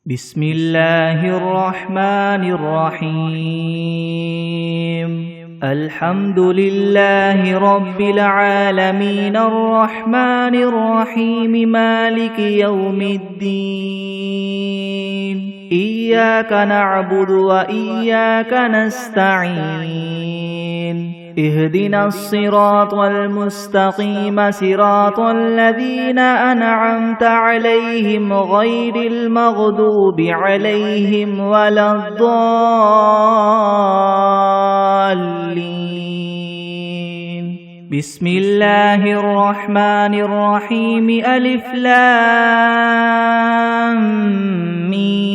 بسم الله الرحمن الرحيم الحمد لله رب العالمين الرحمن الرحيم مالك يوم الدين إياك نعبد وإياك نستعين اهدنا الصراط المستقيم صراط الذين أنعمت عليهم غير المغضوب عليهم ولا الضالين بسم الله الرحمن الرحيم ألف لام ميم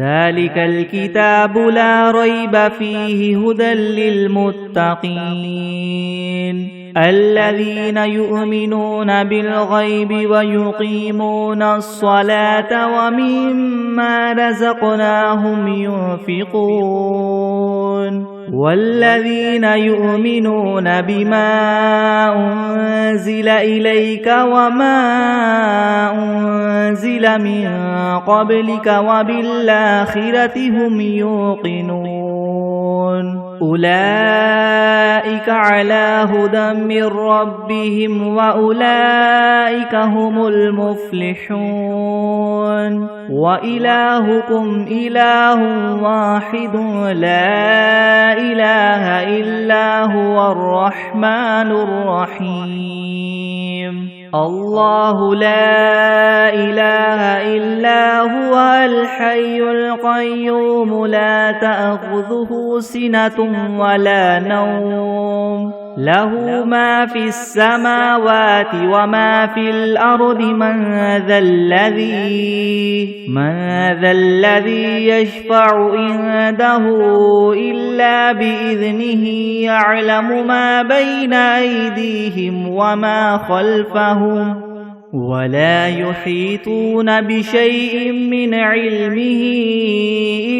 ذلك الكتاب لا ريب فيه هدى للمتقين الذين يؤمنون بالغيب ويقيمون الصلاة ومما رزقناهم ينفقون والذين يؤمنون بما أنزل إليك وما أنزل من قبلك وبالآخرة هم يوقنون أولئك على هدى من ربهم وأولئك هم المفلحون وإلهكم إله واحد لا إله إلا هو الرحمن الرحيم الله لا إله إلا هو الحي القيوم لا تأخذه سنة ولا نوم له ما في السماوات وما في الأرض من ذا الذي يشفع عنده إلا بإذنه يعلم ما بين أيديهم وما خلفهم ولا يحيطون بشيء من علمه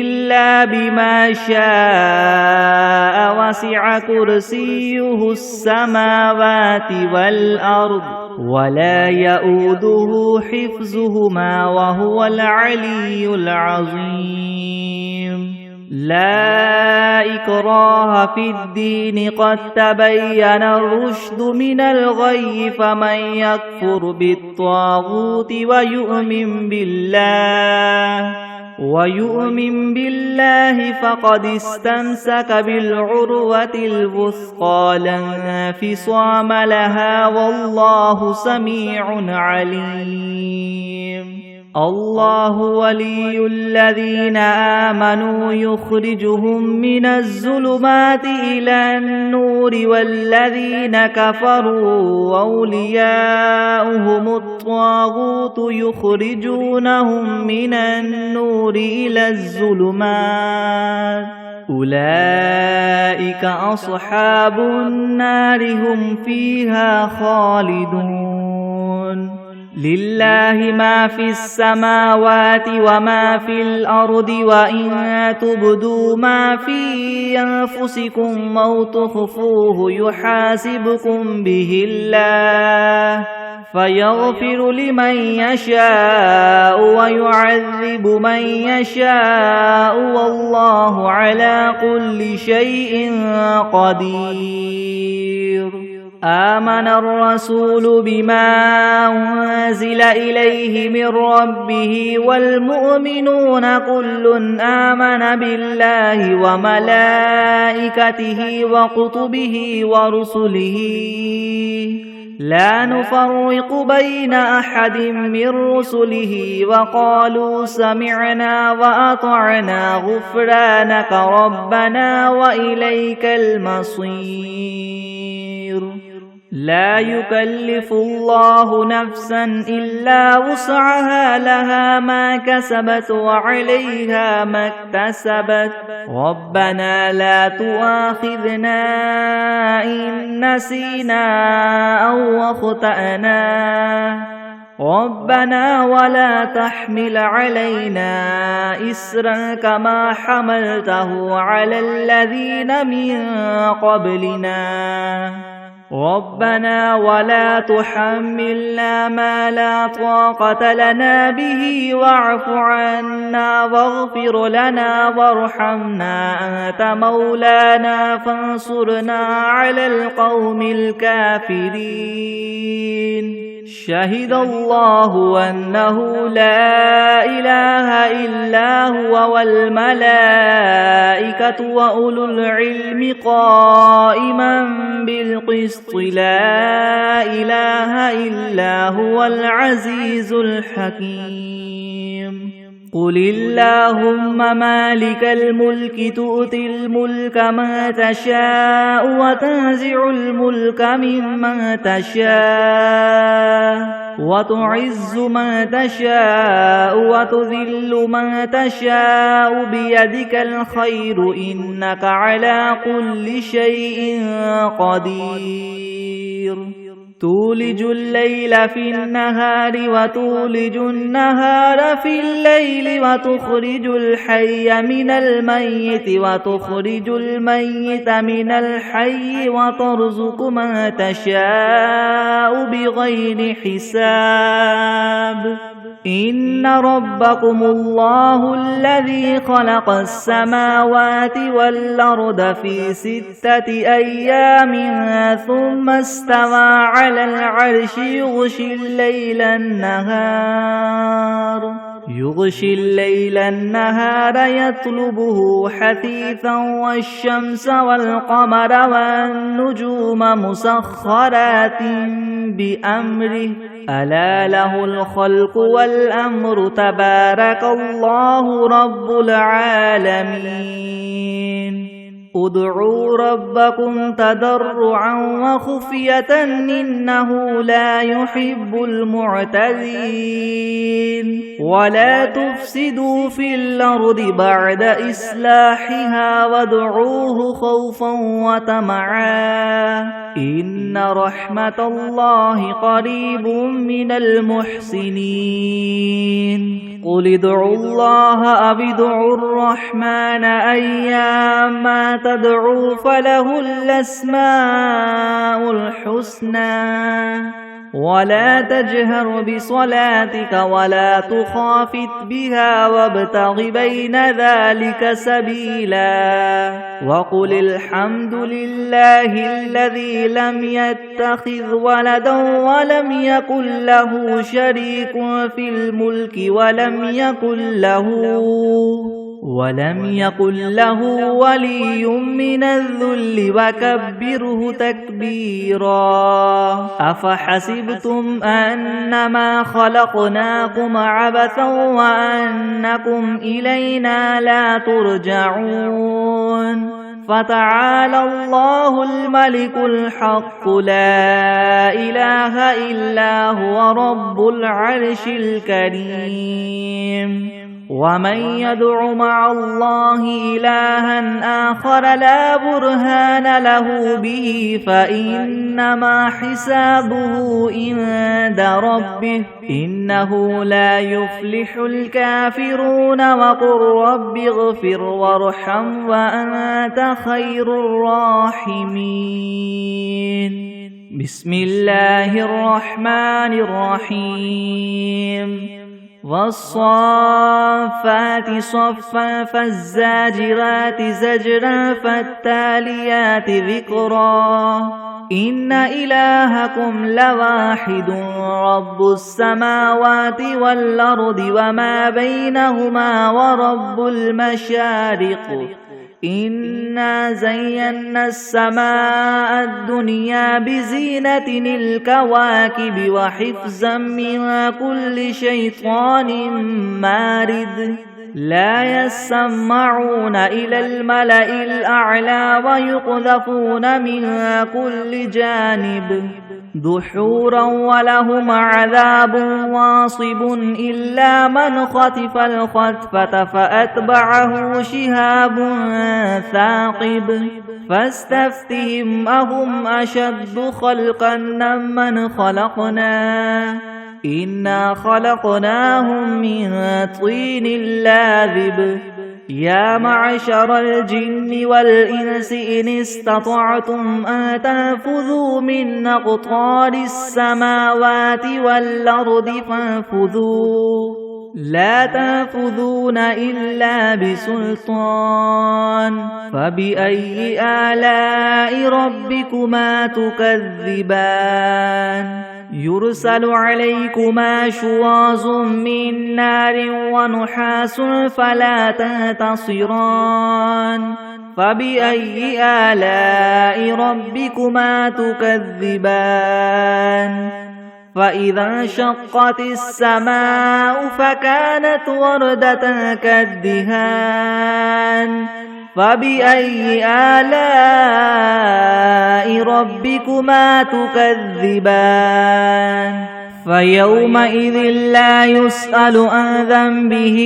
إلا بما شاء وسع كرسيه السماوات والأرض ولا يؤوده حفظهما وهو العلي العظيم لا إكراه في الدين قد تبين الرشد من الغي فمن يكفر بالطاغوت ويؤمن بالله فقد استمسك بالعروة الوثقى لا انفصام لها والله سميع عليم الله ولي الذين آمنوا يخرجهم من الظلمات إلى النور والذين كفروا أولياؤهم الطاغوت يخرجونهم من النور إلى الظلمات أولئك أصحاب النار هم فيها خالدون لله ما في السماوات وما في الأرض وإن تبدوا ما في أنفسكم أو تخفوه يحاسبكم به الله فيغفر لمن يشاء ويعذب من يشاء والله على كل شيء قدير آمن الرسول بما أنزل إليه من ربه والمؤمنون كل آمن بالله وملائكته وكتبه ورسله لا نفرق بين أحد من رسله وقالوا سمعنا وأطعنا غفرانك ربنا وإليك المصير لا يكلف الله نفسا إلا وسعها لها ما كسبت وعليها ما اكتسبت ربنا لا تؤاخذنا إن نسينا أو أخطأنا ربنا ولا تحمل علينا إسرا كما حملته على الذين من قبلنا ربنا ولا تحملنا ما لا طاقة لنا به واعف عنا واغفر لنا وارحمنا أنت مولانا فانصرنا على القوم الكافرين شهد الله أنه لا إله إلا هو والملائكة وأولو العلم قائما بالقسط لا إله إلا هو العزيز الحكيم قل اللهم مالك الملك تؤتي الملك من تشاء وتنزع الملك ممن تشاء وتعز من تشاء وتذل من تشاء بيدك الخير إنك على كل شيء قدير تولج الليل في النهار وتولج النهار في الليل وتخرج الحي من الميت وتخرج الميت من الحي وترزق من تشاء بغير حساب إن ربكم الله الذي خلق السماوات والأرض في 6 أيام ثم استوى على العرش يغشي الليل النهار يطلبه حثيثا والشمس والقمر والنجوم مسخرات بأمره ألا له الخلق والأمر تبارك الله رب العالمين ادعوا ربكم تضرعا وخفية إنه لا يحب المعتدين ولا تفسدوا في الأرض بعد إصلاحها وادعوه خوفا وطمعا إن رحمة الله قريب من المحسنين قل ادعوا الله أو ادعوا الرحمن أيما تدعوا فله الأسماء الحسنى ولا تجهر بصلاتك ولا تخافت بها وابتغ بين ذلك سبيلا وقل الحمد لله الذي لم يتخذ ولدا ولم يكن له شريك في الملك ولم يكن له ولي من الذل وكبره تكبيرا أفحسبتم أنما خلقناكم عبثا وأنكم إلينا لا ترجعون فتعالى الله الملك الحق لا إله إلا هو رب العرش الكريم ومن يدع مع الله إلها آخر لا برهان له به فإنما حسابه عند ربه إنه لا يفلح الكافرون وقل رب اغفر وارحم وأنت خير الراحمين بسم الله الرحمن الرحيم والصافات صفا فالزاجرات زجرا فالتاليات ذكرا إن إلهكم لواحد رب السماوات والأرض وما بينهما ورب المشارق إنا زينا السماء الدنيا بزينة الكواكب وحفظا من كل شيطان مارد لا يسمعون إلى الملأ الأعلى ويقذفون من كل جانب دحورا ولهم عذاب واصب إلا من خطف الخطفة فأتبعه شهاب ثاقب فاستفتهم أهم أشد خلقا ممن خلقنا إنا خلقناهم من طين لاذب يا معشر الجن والإنس إن استطعتم أن تنفذوا من أقطار السماوات والأرض فانفذوا لا تنفذون إلا بسلطان فبأي آلاء ربكما تكذبان يرسل عليكما شواظ من نار ونحاس فلا تنتصران فبأي آلاء ربكما تكذبان فإذا انشقت السماء فكانت وردة كالدهان فبأي آلاء ربكما تكذبان فيومئذ لا يسأل عن ذنبه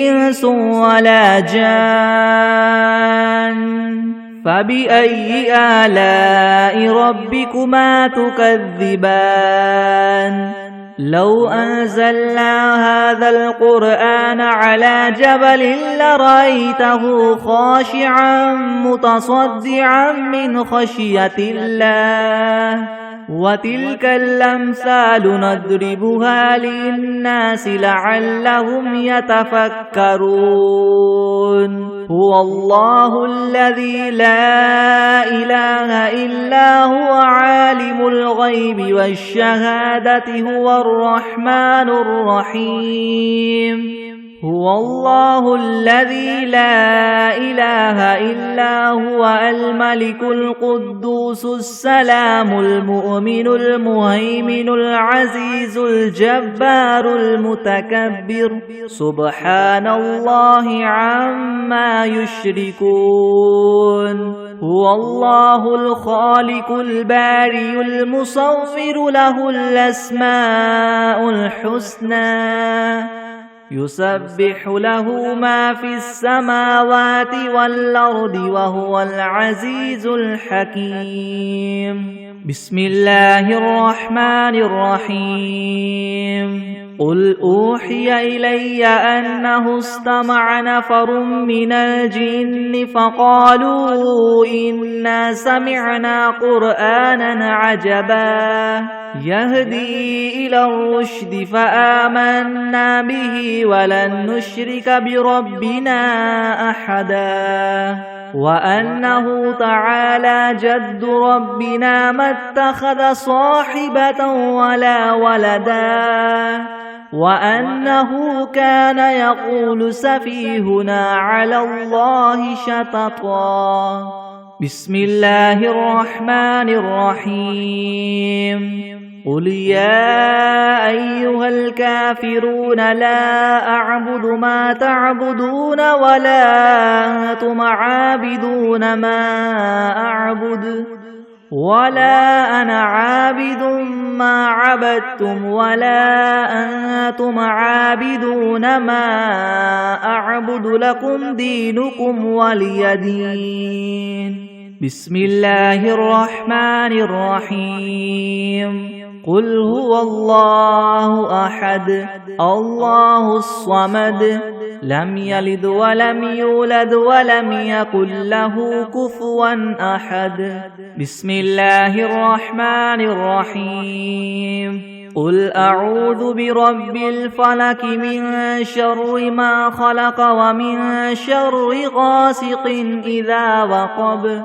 إنس ولا جان فبأي آلاء ربكما تكذبان لو أنزلنا هذا القرآن على جبل لرأيته خاشعا متصدعا من خشية الله وتلك الأمثال نضربها للناس لعلهم يتفكرون هو الله الذي لا إله إلا هو عالم الغيب والشهادة هو الرحمن الرحيم هو الله الذي لا إله إلا هو الملك القدوس السلام المؤمن المهيمن العزيز الجبار المتكبر سبحان الله عما يشركون هو الله الخالق الباري المصور له الأسماء الحسنى يسبح له ما في السماوات والأرض وهو العزيز الحكيم بسم الله الرحمن الرحيم قل أوحي إلي أنه استمع نفر من الجن فقالوا إنا سمعنا قرآنا عجبا يهدي إلى الرشد فآمنا به ولن نشرك بربنا أحدا وأنه تعالى جد ربنا ما اتخذ صاحبة ولا ولدا وأنه كان يقول سفيهنا على الله شططا بسم الله الرحمن الرحيم قل يا أيها الكافرون لا أعبد ما تعبدون ولا أنتم عابدون ما أعبد ولا أنا عابد ما عبدتم ولا أنتم عابدون ما أعبد لكم دينكم ولي دين بسم الله الرحمن الرحيم قل هو الله أحد الله الصمد لم يلد ولم يولد ولم يكن له كفوا أحد بسم الله الرحمن الرحيم قل أعوذ برب الفلك من شر ما خلق ومن شر غاسق إذا وقب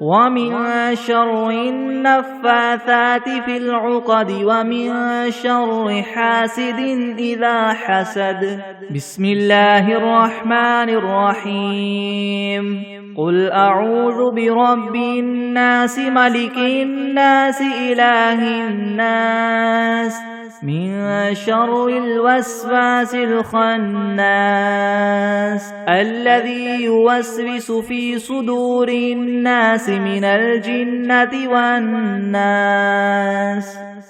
ومن شر النفاثات في العقد ومن شر حاسد إذا حسد بسم الله الرحمن الرحيم قل أعوذ برب الناس ملك الناس إله الناس من شر الوسواس الخناس الذي يوسوس في صدور الناس من الجنة والناس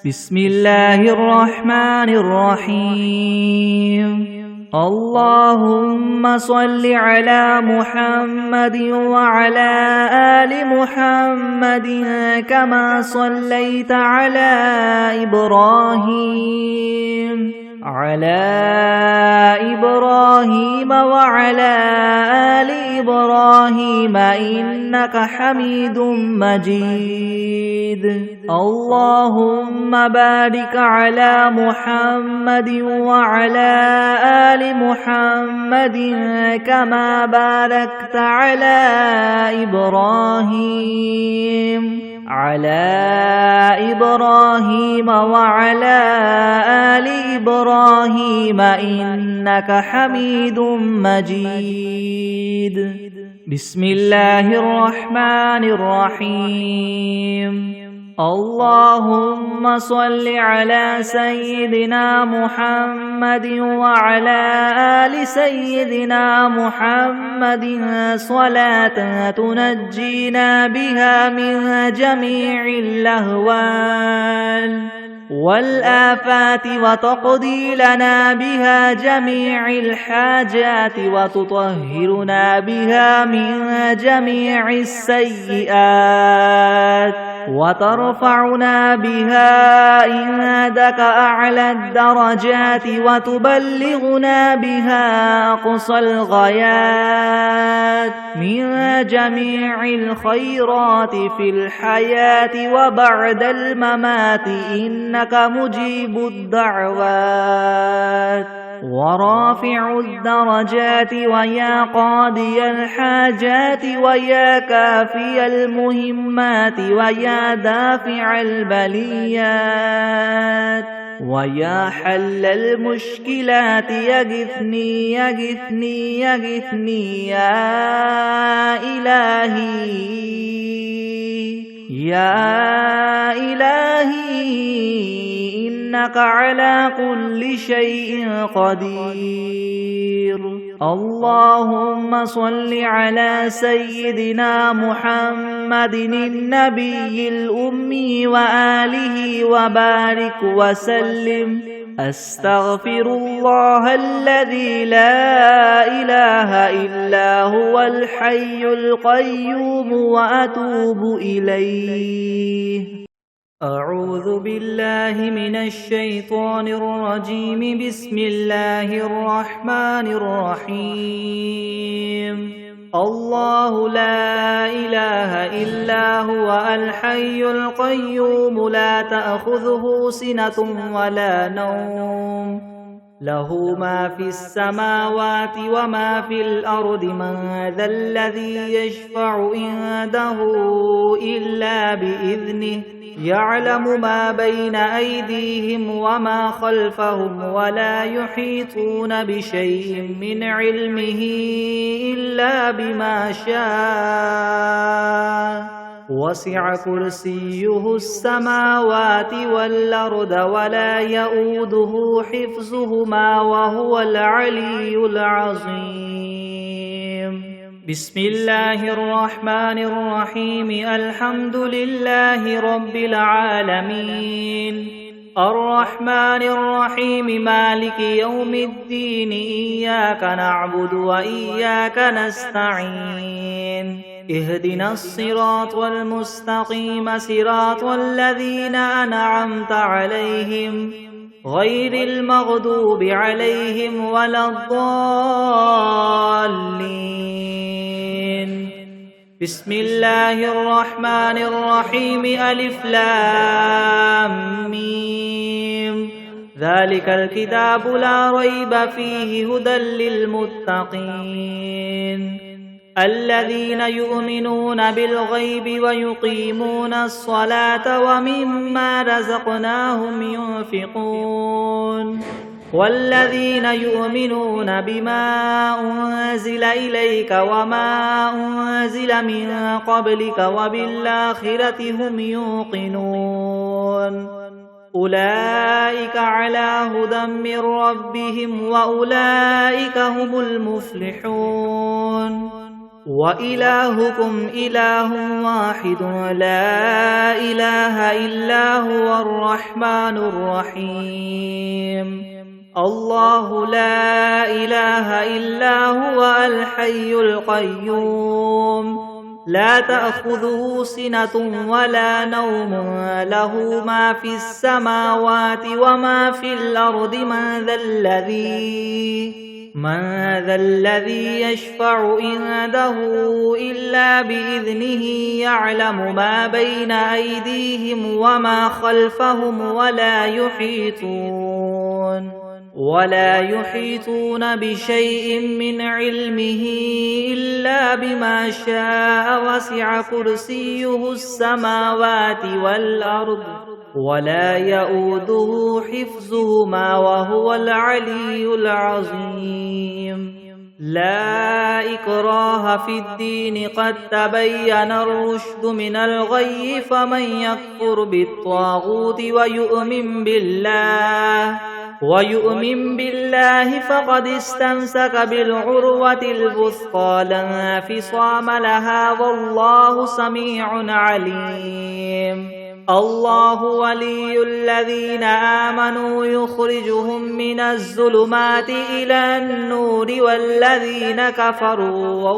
بسم الله الرحمن الرحيم اللهم صل على محمد وعلى آل محمد كما صليت على إبراهيم على إبراهيم وعلى آل إبراهيم إنك حميد مجيد اللهم بارك على محمد وعلى آل محمد كما باركت على إبراهيم وعلى آل إبراهيم إنك حميد مجيد بسم الله الرحمن الرحيم اللهم صل على سيدنا محمد وعلى آل سيدنا محمد صلاة تنجينا بها من جميع اللهوان والآفات وتقضي لنا بها جميع الحاجات وتطهرنا بها من جميع السيئات وترفعنا بها عندك أعلى الدرجات وتبلغنا بها أقصى الغايات من جميع الخيرات في الحياة وبعد الممات إنك مجيب الدعوات ورافع الدرجات ويا قاضي الحاجات ويا كافي المهمات ويا دافع البليات ويا حل المشكلات يغثني يغثني يغثني يا إلهي إنك على كل شيء قدير اللهم صل على سيدنا محمد النبي الأمي وآله وبارك وسلم أستغفر الله الذي لا إله إلا هو الحي القيوم وأتوب إليه أعوذ بالله من الشيطان الرجيم بسم الله الرحمن الرحيم الله لا إله إلا هو الحي القيوم لا تأخذه سنة ولا نوم له ما في السماوات وما في الأرض من ذا الذي يشفع عنده إلا بإذنه يعلم ما بين أيديهم وما خلفهم ولا يحيطون بشيء من علمه إلا بما شاء وسع كرسيه السماوات والأرض ولا يؤوده حفظهما وهو العلي العظيم بسم الله الرحمن الرحيم الحمد لله رب العالمين الرحمن الرحيم مالك يوم الدين إياك نعبد وإياك نستعين اهدنا الصراط المستقيم صراط الذين أنعمت عليهم غير المغضوب عليهم ولا الضالين بسم الله الرحمن الرحيم ألف لام ميم ذلك الكتاب لا ريب فيه هدى للمتقين الذين يؤمنون بالغيب ويقيمون الصلاة ومما رزقناهم ينفقون والذين يؤمنون بما أنزل إليك وما أنزل من قبلك وبالآخرة هم يوقنون أولئك على هدى من ربهم وأولئك هم المفلحون وإلهكم إله واحد لا إله إلا هو الرحمن الرحيم الله لا إله إلا هو الحي القيوم لا تأخذه سنة ولا نوم له ما في السماوات وما في الأرض من ذا الذي يشفع عنده إلا بإذنه يعلم ما بين أيديهم وما خلفهم ولا يحيطون بشيء من علمه إلا بما شاء وسع كرسيه السماوات والأرض ولا يؤوده حفظهما وهو العلي العظيم لا إكراه في الدين قد تبين الرشد من الغي فمن يكفر بالطاغوت ويؤمن بالله فقد استمسك بالعروة الوثقى لا انفصام لها والله سميع عليم الله ولي الذين آمنوا يخرجهم من الظلمات إلى النور والذين كفروا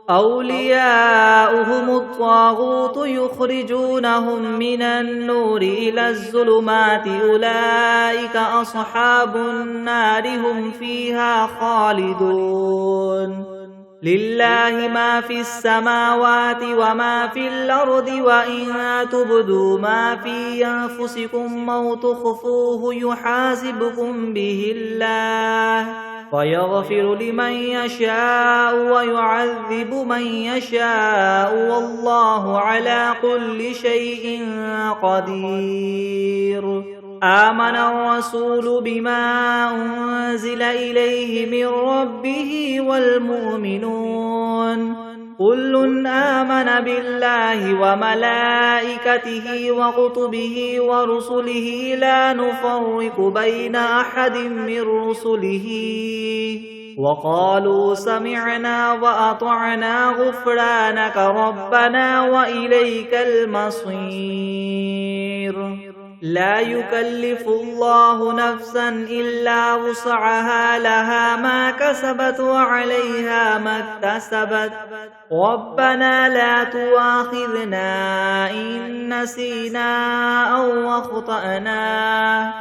أولياؤهم الطاغوت يخرجونهم من النور إلى الظلمات أولئك أصحاب النار هم فيها خالدون لله ما في السماوات وما في الأرض وإن تبدوا ما في أنفسكم أو تخفوه يحاسبكم به الله فيغفر لمن يشاء ويعذب من يشاء والله على كل شيء قدير آمن الرسول بما أنزل إليه من ربه والمؤمنون كل آمن بالله وملائكته وكتبه ورسله لا نفرق بين أحد من رسله وقالوا سمعنا وأطعنا غفرانك ربنا وإليك المصير لا يكلف الله نفسا إلا وسعها لها ما كسبت وعليها ما اكتسبت ربنا لا تؤاخذنا إن نسينا أو أخطأنا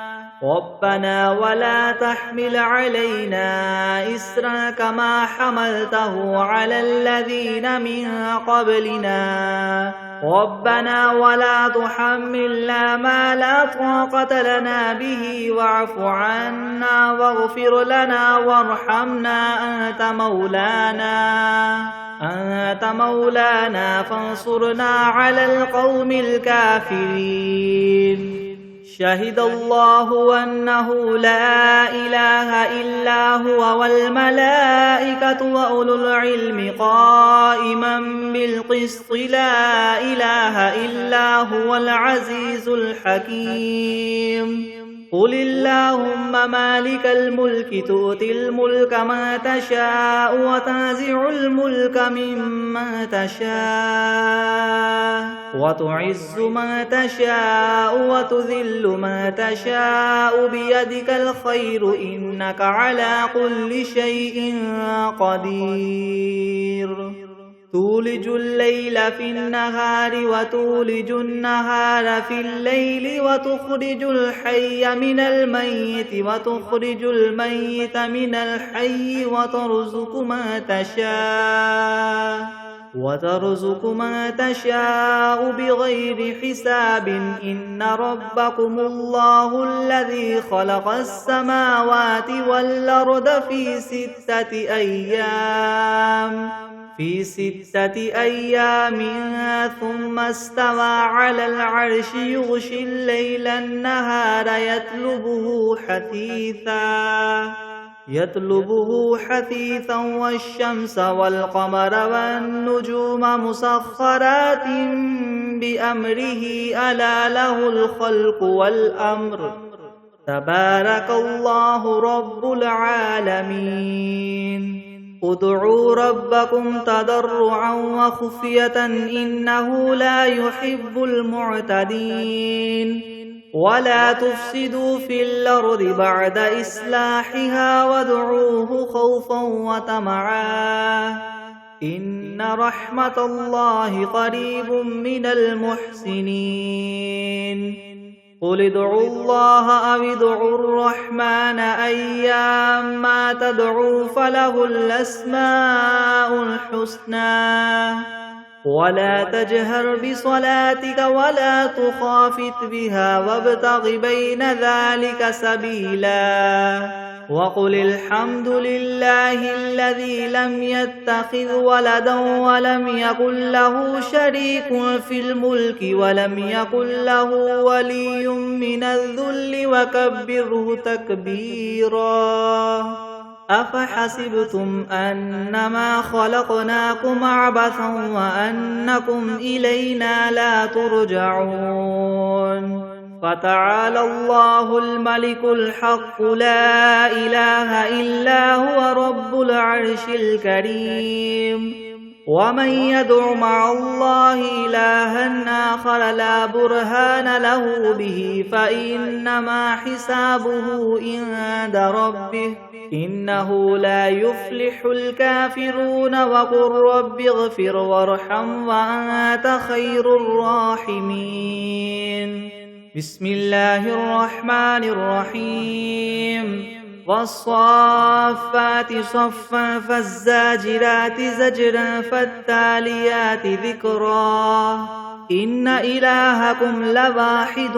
ربنا ولا تحمل علينا إسرا كما حملته على الذين من قبلنا ربنا ولا تحملنا ما لا طاقة لنا به واعف عنا واغفر لنا وارحمنا أنت مولانا فانصرنا على القوم الكافرين شهد الله أنه لا إله إلا هو والملائكة وأولو العلم قائما بالقسط لا إله إلا هو العزيز الحكيم قل اللهم مالك الملك تؤتي الملك ما تشاء وتنزع الملك ممن تشاء وتعز ما تشاء وتذل ما تشاء بيدك الخير إنك على كل شيء قدير تولج الليل في النهار وتولج النهار في الليل وتخرج الحي من الميت وتخرج الميت من الحي وترزق ما تشاء بغير حساب إن ربكم الله الذي خلق السماوات والأرض في 6 أيام ثم استوى على العرش يغشي الليل النهار يطلبه حثيثا والشمس والقمر والنجوم مسخرات بأمره ألا له الخلق والأمر تبارك الله رب العالمين ادعوا ربكم تضرعا وخفية إنه لا يحب المعتدين ولا تفسدوا في الأرض بعد إصلاحها وادعوه خوفا وطمعا إن رحمة الله قريب من المحسنين قل ادعوا الله أو ادعوا الرحمن أيما تدعوا فله الأسماء الحسنى ولا تجهر بصلاتك ولا تخافت بها وابتغ بين ذلك سبيلا وقل الحمد لله الذي لم يتخذ ولدا ولم يكن له شريك في الملك ولم يكن له ولي من الذل وكبره تكبيرا أفحسبتم أنما خلقناكم عبثا وأنكم إلينا لا ترجعون فتعالى الله الملك الحق لا إله إلا هو رب العرش الكريم ومن يدع مع الله إلها آخر لا برهان له به فإنما حسابه عند ربه إنه لا يفلح الكافرون وقل رب اغفر وارحم وأنت خير الراحمين بسم الله الرحمن الرحيم والصافات صفا فالزاجرات زجرا فالتاليات ذكرا إن إلهكم لواحد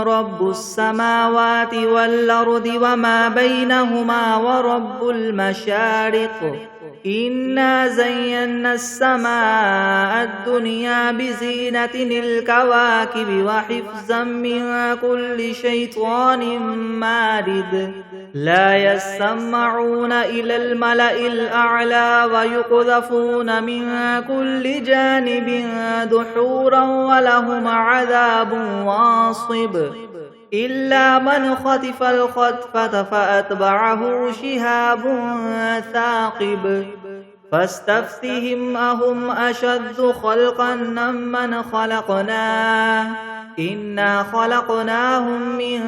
رب السماوات والأرض وما بينهما ورب المشارق إنا زينا السماء الدنيا بزينة الكواكب وحفظا من كل شيطان مارد لا يسمعون إلى الملأ الأعلى ويقذفون من كل جانب دحورا ولهم عذاب واصب إلا من خطف الخطفة فأتبعه شهاب ثاقب فاستفتهم أهم أشد خلقا ممن خلقنا إنا خلقناهم من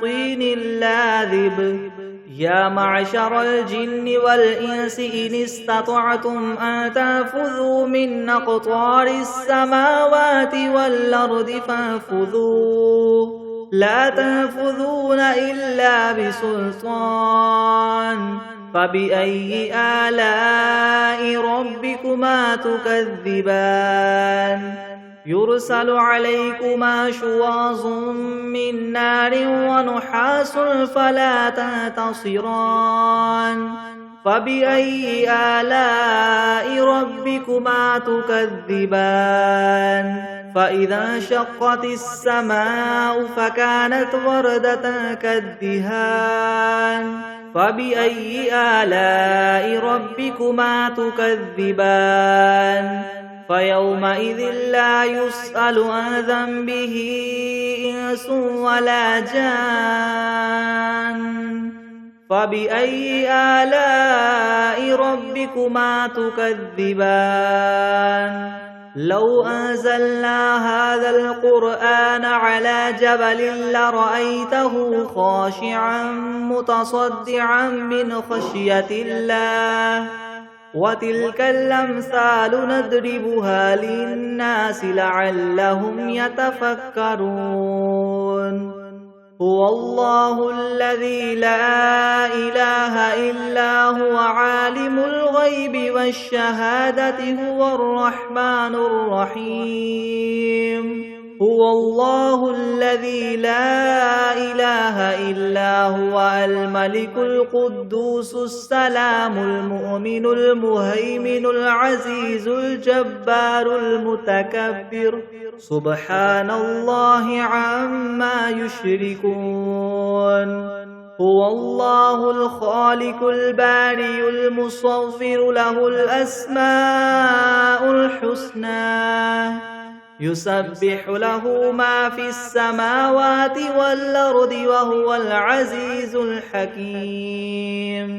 طين لاذب يا معشر الجن والإنس إن استطعتم أن تنفذوا من أقطار السماوات والأرض فانفذوا لا تنفذون إلا بسلطان فبأي آلاء ربكما تكذبان يرسل عليكما شواظ من نار ونحاس فلا تنتصران فبأي آلاء ربكما تكذبان فإذا انشقت السماء فكانت وردة كالدهان فبأي آلاء ربكما تكذبان فيومئذ لا يسأل عن ذنبه إنس ولا جان فبأي آلاء ربكما تكذبان لو أنزلنا هذا القرآن على جبل لرأيته خاشعا متصدعا من خشية الله وتلك الأمثال نضربها للناس لعلهم يتفكرون هو الله الذي لا إله إلا هو عالم الغيب والشهادة هو الرحمن الرحيم هو الله الذي لا إله إلا هو الملك القدوس السلام المؤمن المهيمن العزيز الجبار المتكبر سبحان الله عما يشركون هو الله الخالق البارئ المصور له الأسماء الحسنى يسبح له ما في السماوات والأرض وهو العزيز الحكيم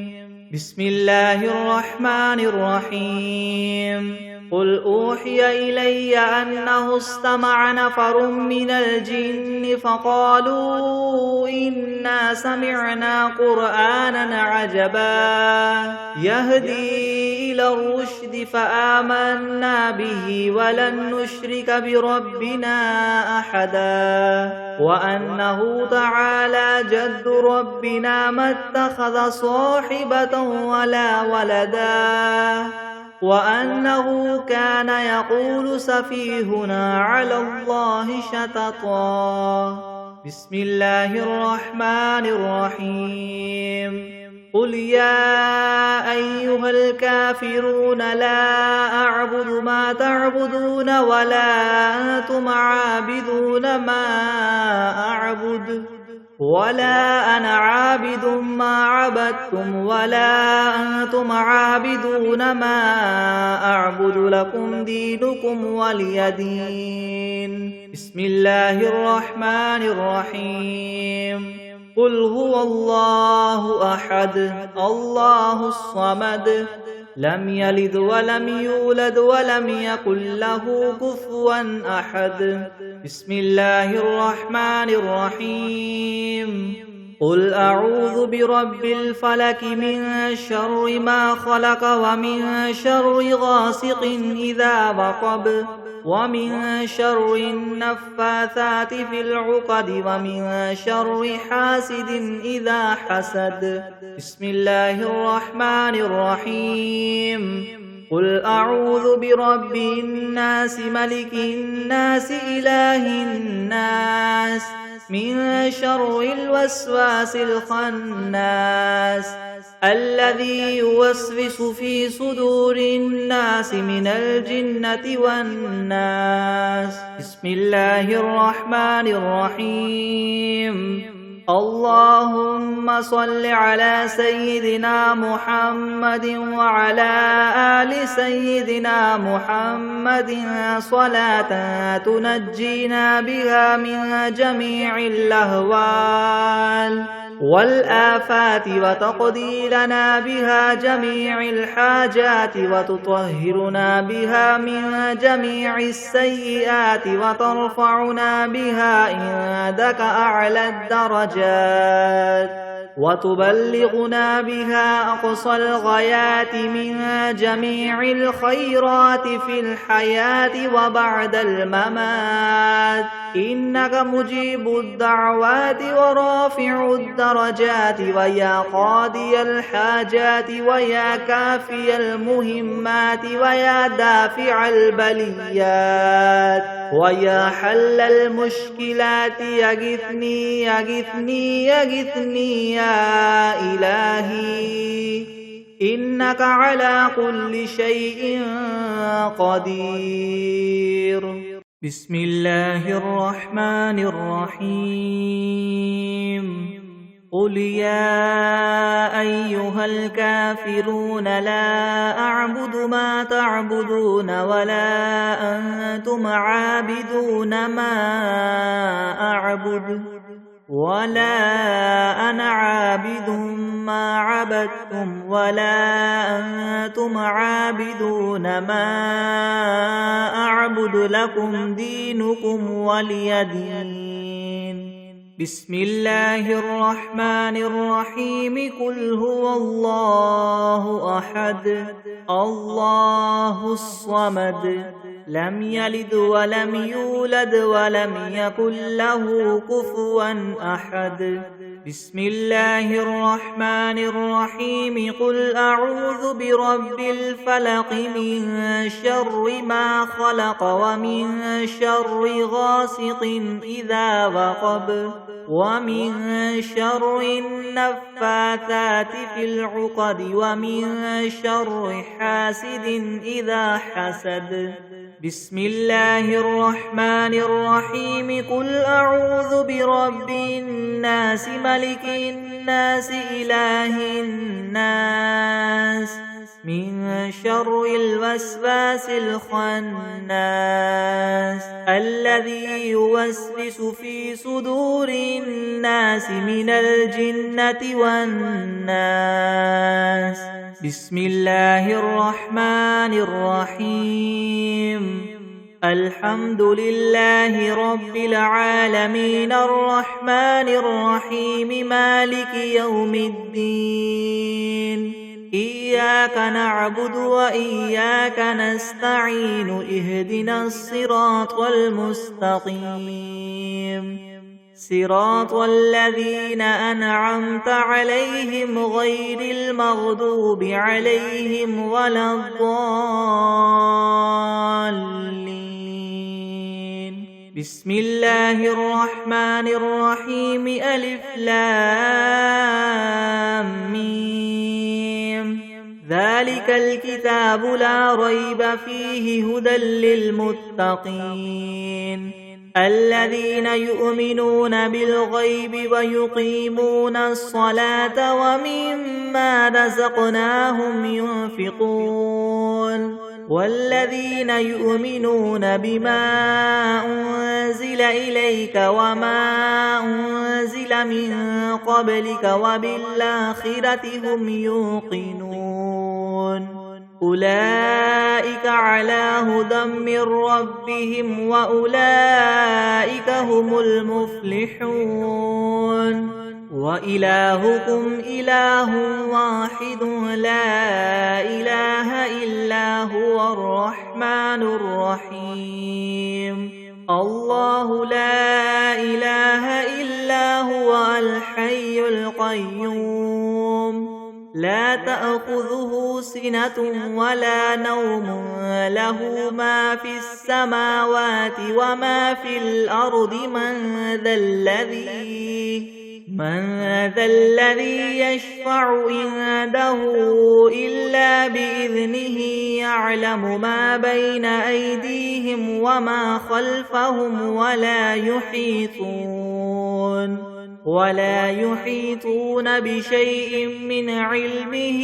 بسم الله الرحمن الرحيم قل أوحي إلي أنه استمع نفر من الجن فقالوا إنا سمعنا قرآنا عجبا يهدي إلى الرشد فآمنا به ولن نشرك بربنا أحدا وأنه تعالى جد ربنا ما اتخذ صاحبة ولا ولدا وأنه كان يقول سفيهنا على الله شططا بسم الله الرحمن الرحيم قل يا أيها الكافرون لا أعبد ما تعبدون ولا أنتم عابدون ما أعبد ولا أنا عابد ما عبدتم ولا أنتم عابدون ما أعبد لكم دينكم ولي دين بسم الله الرحمن الرحيم قل هو الله أحد الله الصمد لم يلد ولم يولد ولم يكن له كفوا أحد بسم الله الرحمن الرحيم قل أعوذ برب الفلك من شر ما خلق ومن شر غاسق إذا وقب ومن شر النفاثات في العقد ومن شر حاسد إذا حسد بسم الله الرحمن الرحيم قل أعوذ برب الناس ملك الناس إله الناس من شر الوسواس الخناس الذي يوسوس في صدور الناس من الجنة والناس بسم الله الرحمن الرحيم اللهم صل على سيدنا محمد وعلى آل سيدنا محمد صلاة تنجينا بها من جميع الأهوال والآفات وتقضي لنا بها جميع الحاجات وتطهرنا بها من جميع السيئات وترفعنا بها عندك أعلى الدرجات وتبلغنا بها أقصى الغايات من جميع الخيرات في الحياة وبعد الممات إنك مجيب الدعوات ورافع الدرجات ويا قاضي الحاجات ويا كافي المهمات ويا دافع البليات ويا حل المشكلات يغثني يغثني يغثني يا إلهي إنك على كل شيء قدير بسم الله الرحمن الرحيم قل يا أيها الكافرون لا أعبد ما تعبدون ولا أنتم عابدون ما أعبد ولا أنا عابد ما عبدتم ولا أنتم عابدون ما أعبد لكم دينكم ولي دين بسم الله الرحمن الرحيم قل هو الله أحد الله الصمد لم يلد ولم يولد ولم يكن له كفوا أحد بسم الله الرحمن الرحيم قل أعوذ برب الفلق من شر ما خلق ومن شر غاسق إذا وقب ومن شر النفاثات في العقد ومن شر حاسد إذا حسد بسم الله الرحمن الرحيم قل أعوذ برب الناس ملك الناس إله الناس من شر الوسواس الخناس الذي يوسوس في صدور الناس من الجنة والناس. بسم الله الرحمن الرحيم. الحمد لله رب العالمين الرحمن الرحيم مالك يوم الدين. إياك نعبد وإياك نستعين اهدنا الصراط المستقيم صراط الذين أنعمت عليهم غير المغضوب عليهم ولا الضالين. بسم الله الرحمن الرحيم. ألف لام ميم. ذلك الكتاب لا ريب فيه هدى للمتقين الذين يؤمنون بالغيب ويقيمون الصلاة ومما رزقناهم ينفقون والذين يؤمنون بما أنزل إليك وما أنزل من قبلك وبالآخرة هم يوقنون أولئك على هدى من ربهم وأولئك هم المفلحون. وإلهكم إله واحد لا إله إلا هو الرحمن الرحيم. الله لا إله إلا هو الحي القيوم لا تأخذه سنة ولا نوم له ما في السماوات وما في الأرض من ذا الذي يشفع عنده إلا بإذنه يعلم ما بين أيديهم وما خلفهم ولا يحيطون بشيء من علمه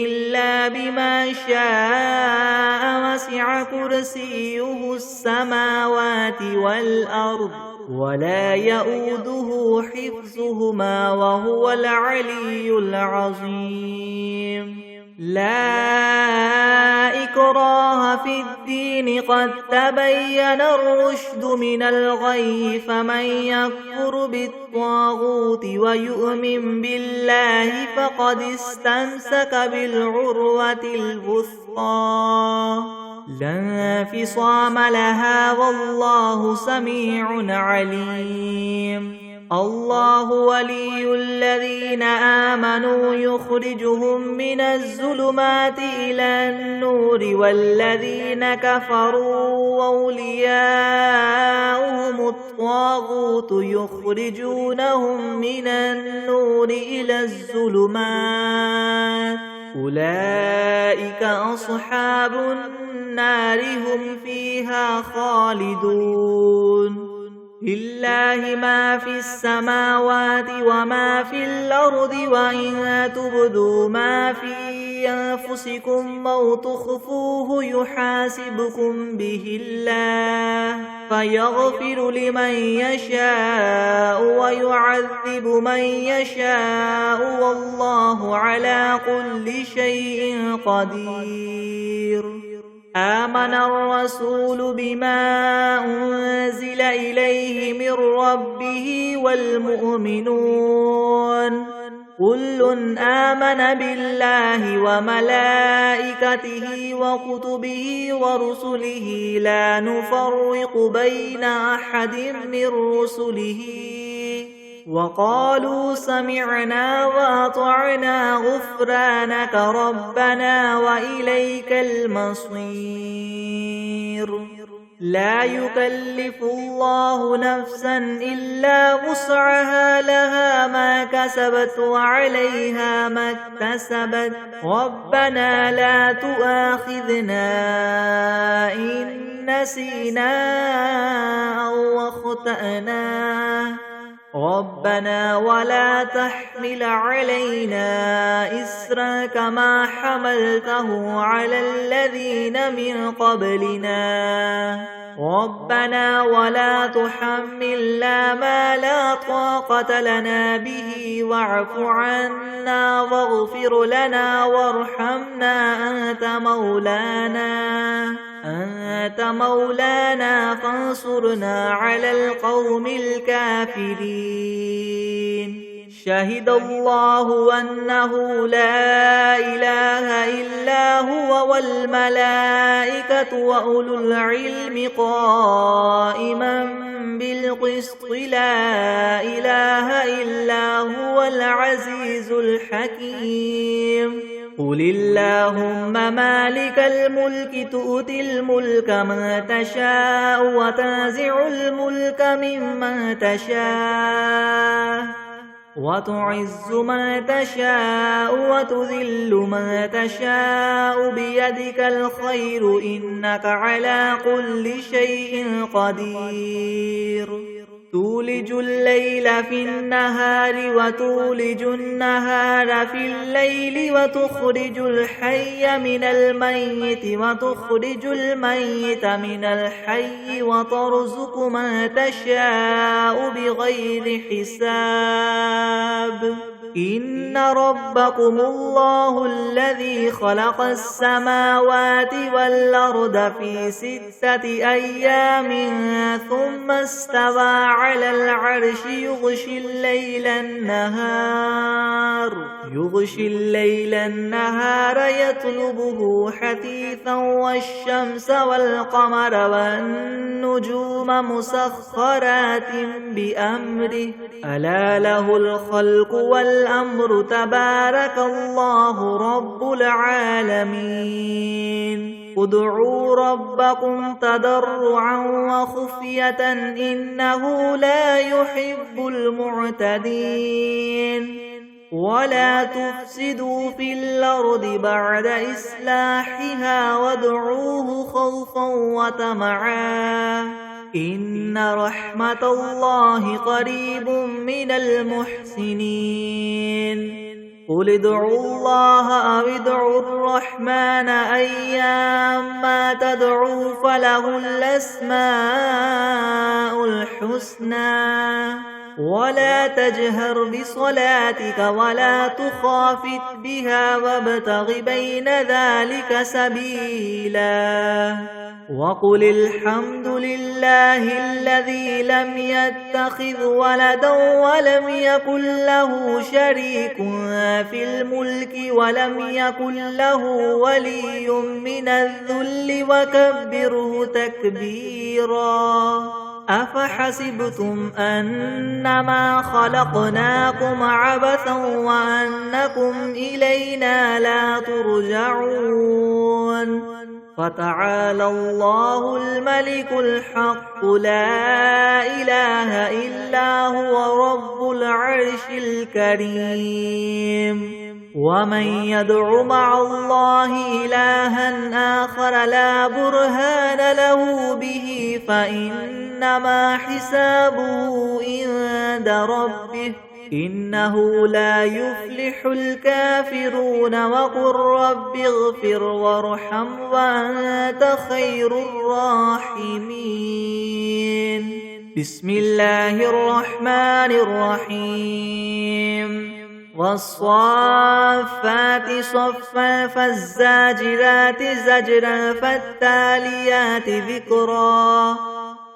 إلا بما شاء وسع كرسيه السماوات والأرض ولا يؤوده حفظهما وهو العلي العظيم. لا إكراه في الدين قد تبين الرشد من الغي فمن يكفر بالطاغوت ويؤمن بالله فقد استمسك بالعروة الوثقى لا انفصام لها والله سميع عليم. الله ولي الذين آمنوا يخرجهم من الظلمات إلى النور والذين كفروا أولياؤهم الطاغوت يخرجونهم من النور إلى الظلمات أولئك أصحاب النار هم فيها خالدون. لله ما في السماوات وما في الأرض وإن تبدوا ما في أنفسكم أو تخفوه يحاسبكم به الله فيغفر لمن يشاء ويعذب من يشاء والله على كل شيء قدير. آمن الرسول بما أنزل إليه من ربه والمؤمنون كل آمن بالله وملائكته وكتبه ورسله لا نفرق بين أحد من رسله وقالوا سمعنا وأطعنا غفرانك ربنا وإليك المصير. لا يكلف الله نفسا إلا وسعها لها ما كسبت وعليها ما اكتسبت ربنا لا تؤاخذنا إن نسينا أو أخطأنا ربنا ولا تحمل علينا إسرا كما حملته على الذين من قبلنا ربنا ولا تحملنا ما لا طاقة لنا به واعف عنا واغفر لنا وارحمنا أنت مولانا فانصرنا على القوم الكافرين شهد الله أنه لا إله إلا هو والملائكة وأولو العلم قائما بالقسط لا إله إلا هو العزيز الحكيم قل اللهم مالك الملك تؤتي الملك من تشاء وتنزع الملك ممن تشاء وتعز من تشاء وتذل من تشاء بيدك الخير إنك على كل شيء قدير تولج الليل في النهار وتولج النهار في الليل وتخرج الحي من الميت وتخرج الميت من الحي وترزق من تشاء بغير حساب إن ربكم الله الذي خلق السماوات والأرض في 6 أيام ثم استوى على العرش يغشي الليل النهار يطلبه حثيثا والشمس والقمر والنجوم مسخرات بأمره ألا له الخلق والأمر تبارك الله رب العالمين ادعوا ربكم تضرعا وخفية إنه لا يحب المعتدين ولا تفسدوا في الأرض بعد إصلاحها وادعوه خوفا وطمعا إن رحمة الله قريب من المحسنين قل ادعوا الله أو ادعوا الرحمن أيما تدعوا فله الأسماء الحسنى ولا تجهر بصلاتك ولا تخافت بها وابتغ بين ذلك سبيلا وقل الحمد لله الذي لم يتخذ ولدا ولم يكن له شريك في الملك ولم يكن له ولي من الذل وكبره تكبيرا أفحسبتم أنما خلقناكم عبثا وأنكم إلينا لا ترجعون فتعالى الله الملك الحق لا إله إلا هو رب العرش الكريم ومن يدع مع الله إلها آخر لا برهان له به فإنما حسابه عند ربه إنه لا يفلح الكافرون وقل رب اغفر وارحم وأنت خير الراحمين بسم الله الرحمن الرحيم والصافات صفا فالزاجرات زجرا فالتاليات ذكرا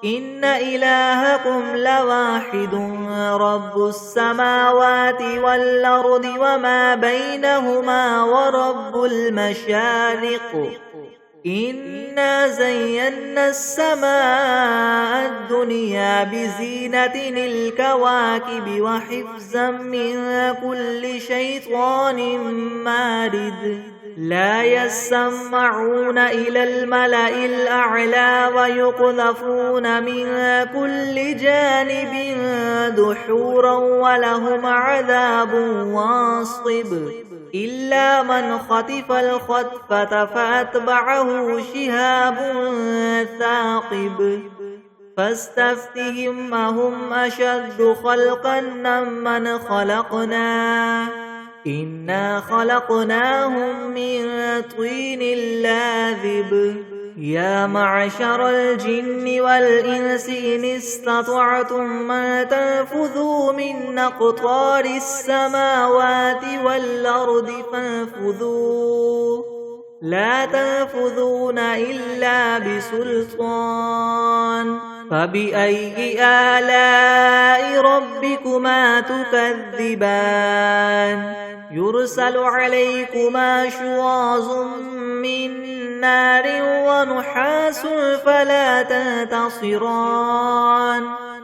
إن إلهكم لواحد رب السماوات والأرض وما بينهما ورب المشارق إنا زينا السماء الدنيا بزينة الكواكب وحفظا من كل شيطان مارد لا يسمعون إلى الملأ الأعلى ويقذفون من كل جانب دحورا ولهم عذاب واصب إلا من خطف الخطفة فأتبعه شهاب ثاقب فاستفتهم أهم أشد خلقا أم من خلقنا إنا خلقناهم من طين لازب يا معشر الجن والإنس إن استطعتم أن تنفذوا من أقطار السماوات والأرض فانفذوا لا تنفذون إلا بسلطان فبأي آلاء ربكما تكذبان يرسل عليكما شواظ من نار ونحاس فلا تنتصران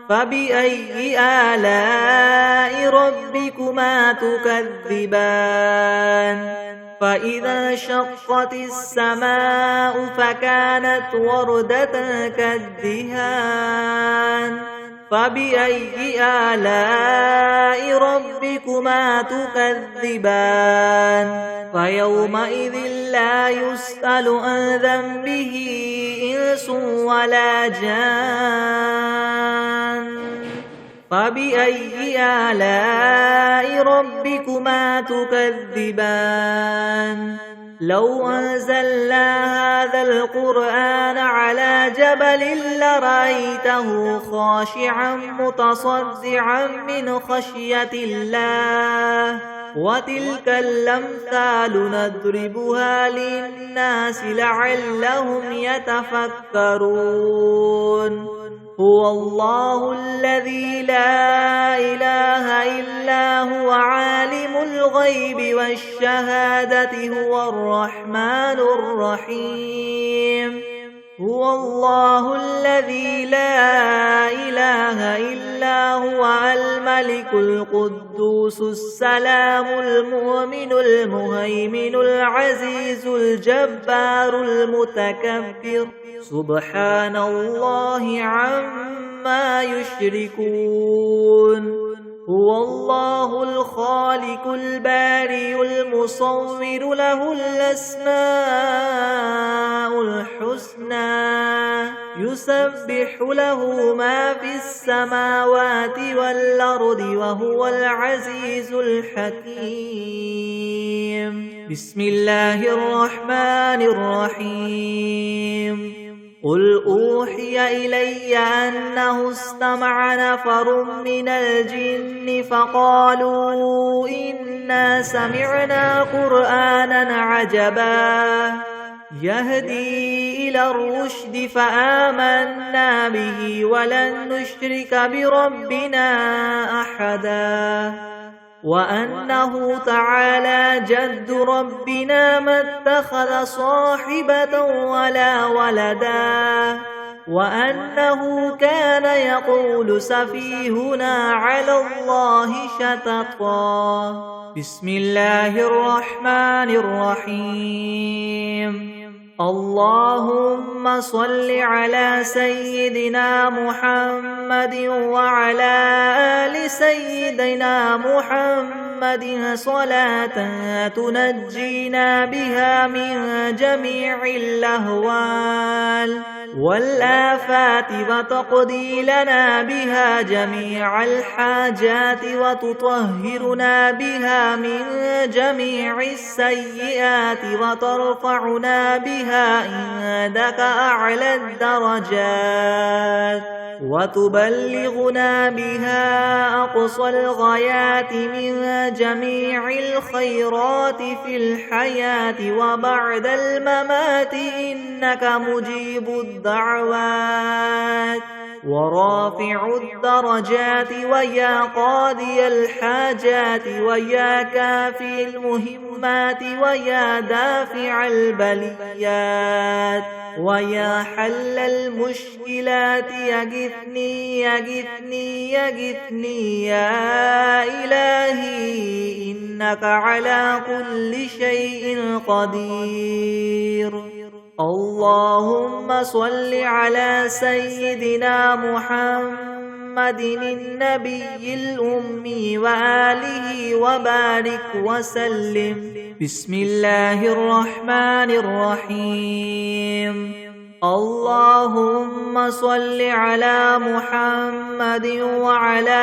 فبأي آلاء ربكما تكذبان فإذا انشقت السماء فكانت وردة كالدهان فبأي آلاء ربكما تكذبان فيومئذ لا يسأل عن ذنبه إنس ولا جان فبأي آلاء ربكما تكذبان لو أنزلنا هذا القرآن على جبل لرأيته خاشعا متصدعا من خشية الله وتلك الأمثال نضربها للناس لعلهم يتفكرون هو الله الذي لا إله إلا هو عالم الغيب والشهادة هو الرحمن الرحيم هو الله الذي لا إله إلا هو الملك القدوس السلام المؤمن المهيمن العزيز الجبار المتكبر سبحان الله عما يشركون هو الله الخالق البارئ المصور له الأسماء الحسنى يسبح له ما في السماوات والأرض وهو العزيز الحكيم بسم الله الرحمن الرحيم قل أوحي إلي أنه استمع نفر من الجن فقالوا إنا سمعنا قرآنا عجبا يهدي إلى الرشد فآمنا به ولن نشرك بربنا أحدا وأنه تعالى جد ربنا ما اتخذ صاحبة ولا ولدا وأنه كان يقول سفيهنا على الله شططا بسم الله الرحمن الرحيم اللهم صل على سيدنا محمد وعلى آل سيدنا محمد صلاة تنجينا بها من جميع الأهوال والآفات وتقضي لنا بها جميع الحاجات وتطهرنا بها من جميع السيئات وترفعنا بها عندك أعلى الدرجات وتبلغنا بها أقصى الغايات من جميع الخيرات في الحياة وبعد الممات إنك مجيب الدعوات ورافع الدرجات ويا قاضي الحاجات ويا كافي المهمات ويا دافع البليات ويا حل المشكلات يغثني يغثني يغثني يا إلهي إنك على كل شيء قدير اللهم صل على سيدنا محمد النبي الأمي وآله وبارك وسلم بسم الله الرحمن الرحيم اللهم صل على محمد وعلى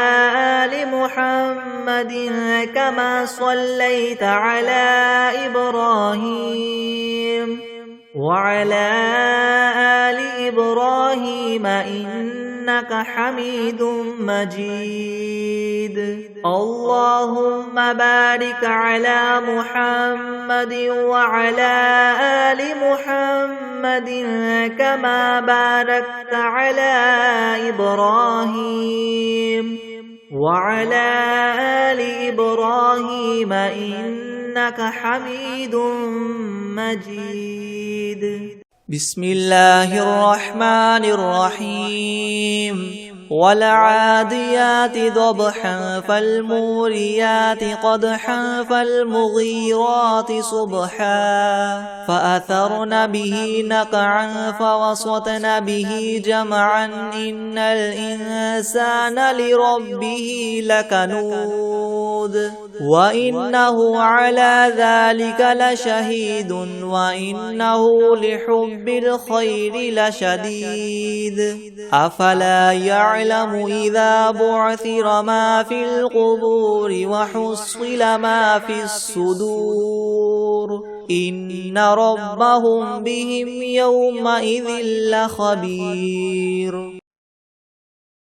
آل محمد كما صليت على إبراهيم وعلى آل إبراهيم إنك حميد مجيد. اللهم بارك على محمد وعلى آل محمد كما باركت على إبراهيم وعلى آل إبراهيم إنك حميد مجيد. بسم الله الرحمن الرحيم. والعاديات ضبحا فالموريات قدحا فالمغيرات صبحا فأثرن به نقعا فوسطن به جمعا إن الإنسان لربه لكنود وإنه على ذلك لشهيد وإنه لحب الخير لشديد. أفلا يعلم إذا بعثر ما في القبور وحصل ما في الصدور إن ربهم بهم يومئذ لخبير.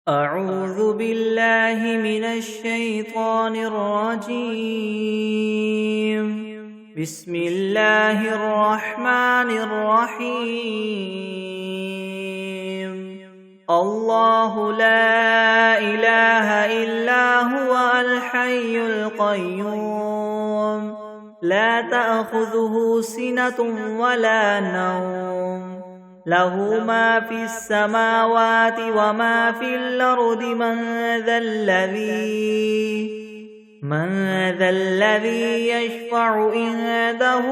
أعوذ بالله من الشيطان الرجيم. بسم الله الرحمن الرحيم. الله لا إله إلا هو الحي القيوم لا تأخذه سنة ولا نوم له ما في السماوات وما في الأرض من ذا الذي يشفع عنده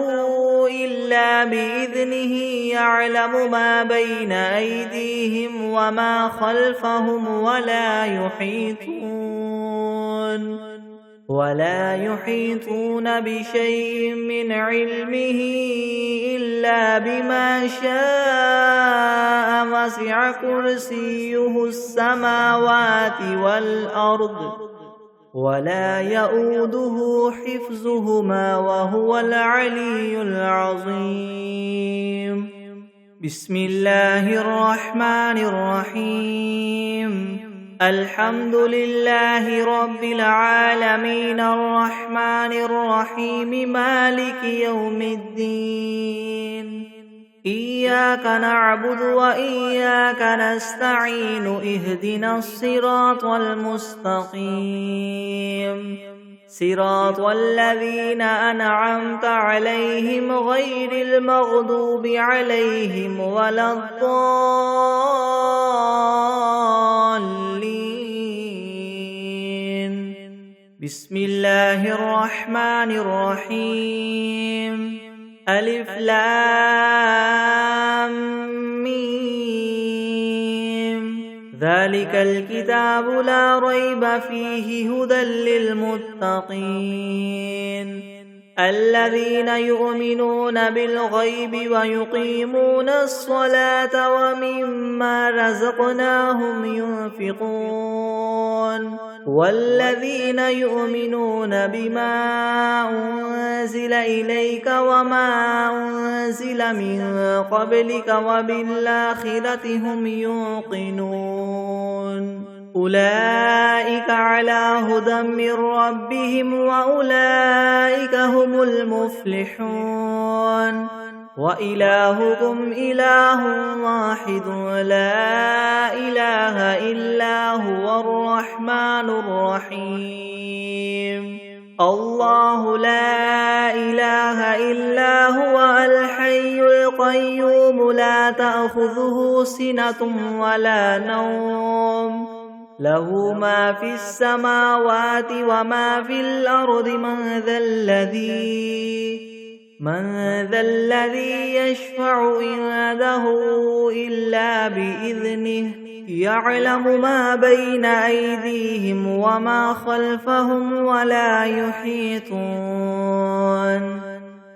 إلا بإذنه يعلم ما بين أيديهم وما خلفهم ولا يحيطون بشيء من علمه إلا بما شاء وسع كرسيه السماوات والأرض ولا يؤوده حفظهما وهو العلي العظيم. بسم الله الرحمن الرحيم. الحمد لله رب العالمين الرحمن الرحيم مالك يوم الدين إياك نعبد وإياك نستعين اهدنا الصراط المستقيم صراط الذين أنعمت عليهم غير المغضوب عليهم ولا الضالين. بسم الله الرحمن الرحيم. ألف لام ميم ذلك الكتاب لا ريب فيه هدى للمتقين الذين يؤمنون بالغيب ويقيمون الصلاة ومما رزقناهم ينفقون والذين يؤمنون بما أنزل إليك وما أنزل من قبلك وبالآخرة هم يوقنون أولئك على هدى من ربهم وأولئك هم المفلحون. وإلهكم إله واحد لا إله إلا هو الرحمن الرحيم. الله لا إله إلا هو الحي القيوم لا تأخذه سنة ولا نوم له ما في السماوات وما في الأرض من ذا الذي يشفع عنده إلا بإذنه يعلم ما بين أيديهم